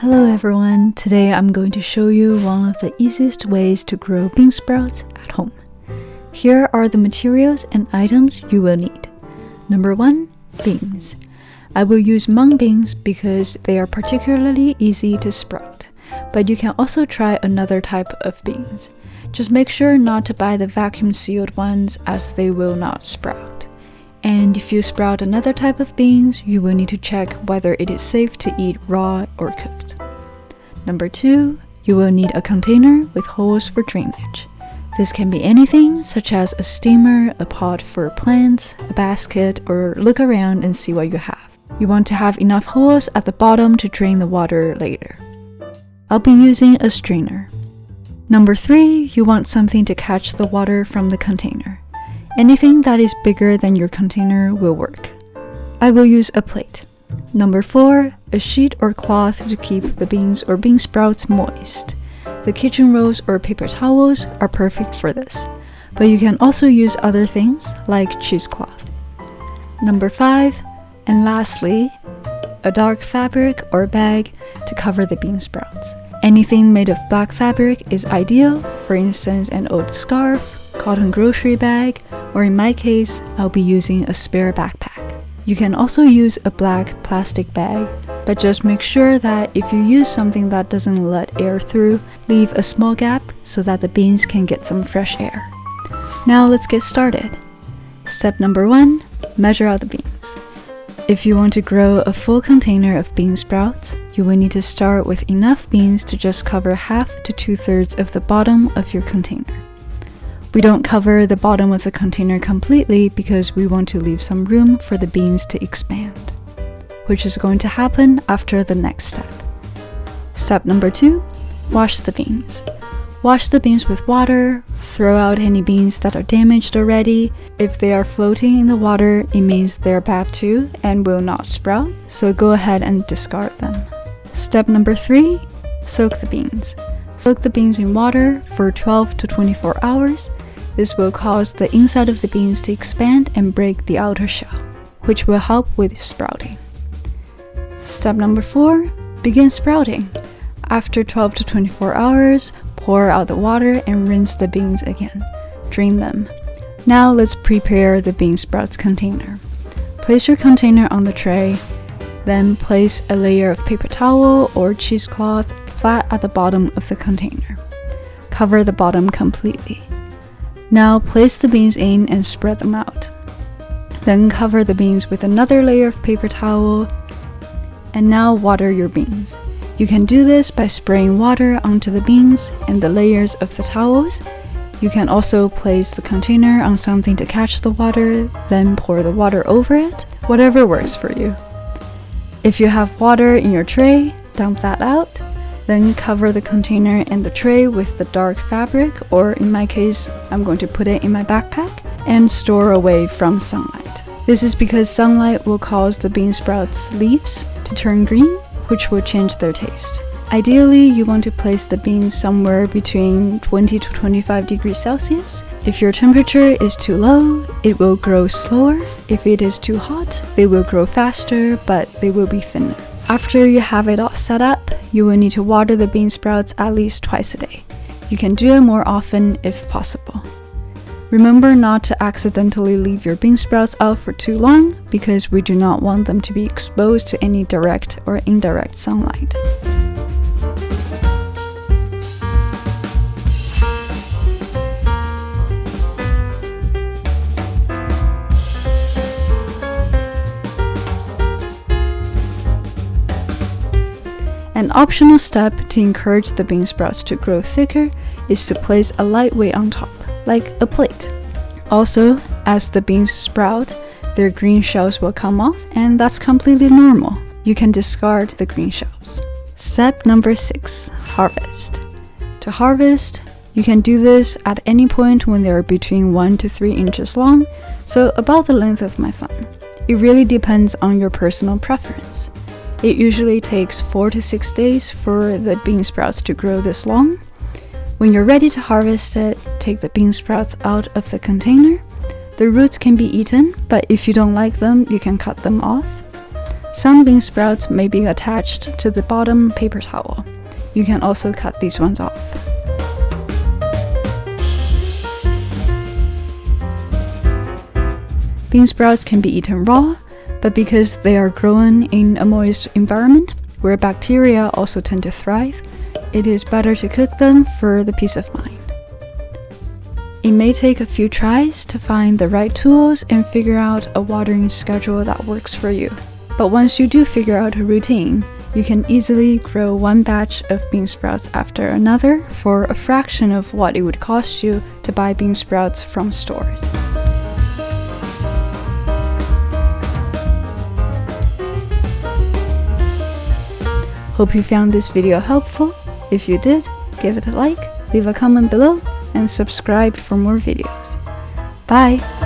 Hello everyone, today I'm going to show you one of the easiest ways to grow bean sprouts at home. Here are the materials and items you will need. Number 1, beans. I will use mung beans because they are particularly easy to sprout, but you can also try another type of beans. Just make sure not to buy the vacuum sealed ones as they will not sprout. And if you sprout another type of beans, you will need to check whether it is safe to eat raw or cooked. Number 2, you will need a container with holes for drainage. This can be anything, such as a steamer, a pot for plants, a basket, or look around and see what you have. You want to have enough holes at the bottom to drain the water later. I'll be using a strainer. Number 3, you want something to catch the water from the container. Anything that is bigger than your container will work. I will use a plate. Number 4, a sheet or cloth to keep the beans or bean sprouts moist. The kitchen rolls or paper towels are perfect for this, but you can also use other things like cheesecloth. Number 5, and lastly, a dark fabric or bag to cover the bean sprouts. Anything made of black fabric is ideal, for instance an old scarf, cotton grocery bag, or in my case, I'll be using a spare backpack. You can also use a black plastic bag, but just make sure that if you use something that doesn't let air through, leave a small gap so that the beans can get some fresh air. Now let's get started. Step number 1, measure out the beans. If you want to grow a full container of bean sprouts, you will need to start with enough beans to just cover half to 2/3 of the bottom of your container. We don't cover the bottom of the container completely because we want to leave some room for the beans to expand, which is going to happen after the next step. Step number 2, wash the beans. Wash the beans with water, throw out any beans that are damaged already. If they are floating in the water, it means they're bad too and will not sprout, so go ahead and discard them. Step number 3, soak the beans. Soak the beans in water for 12 to 24 hours. This will cause the inside of the beans to expand and break the outer shell, which will help with sprouting. Step number 4, begin sprouting. After 12 to 24 hours, pour out the water and rinse the beans again. Drain them. Now let's prepare the bean sprouts container. Place your container on the tray, then place a layer of paper towel or cheesecloth flat at the bottom of the container. Cover the bottom completely. Now place the beans in and spread them out. Then cover the beans with another layer of paper towel, and now water your beans. You can do this by spraying water onto the beans and the layers of the towels. You can also place the container on something to catch the water, then pour the water over it, whatever works for you. If you have water in your tray, dump that out. Then cover the container and the tray with the dark fabric, or in my case, I'm going to put it in my backpack, and store away from sunlight. This is because sunlight will cause the bean sprouts leaves to turn green, which will change their taste. Ideally, you want to place the beans somewhere between 20 to 25 degrees Celsius. If your temperature is too low, it will grow slower. If it is too hot, they will grow faster, but they will be thinner. After you have it all set up, you will need to water the bean sprouts at least twice a day. You can do it more often if possible. Remember not to accidentally leave your bean sprouts out for too long because we do not want them to be exposed to any direct or indirect sunlight. An optional step to encourage the bean sprouts to grow thicker is to place a lightweight on top, like a plate. Also, as the beans sprout, their green shells will come off, and that's completely normal. You can discard the green shells. Step number 6, harvest. To harvest, you can do this at any point when they are between 1 to 3 inches long, so about the length of my thumb. It really depends on your personal preference. It usually takes 4 to 6 days for the bean sprouts to grow this long. When you're ready to harvest it, take the bean sprouts out of the container. The roots can be eaten, but if you don't like them, you can cut them off. Some bean sprouts may be attached to the bottom paper towel. You can also cut these ones off. Bean sprouts can be eaten raw, but because they are grown in a moist environment where bacteria also tend to thrive, it is better to cook them for the peace of mind. It may take a few tries to find the right tools and figure out a watering schedule that works for you. But once you do figure out a routine, you can easily grow one batch of bean sprouts after another for a fraction of what it would cost you to buy bean sprouts from stores. Hope you found this video helpful. If you did, give it a like, leave a comment below, and subscribe for more videos. Bye!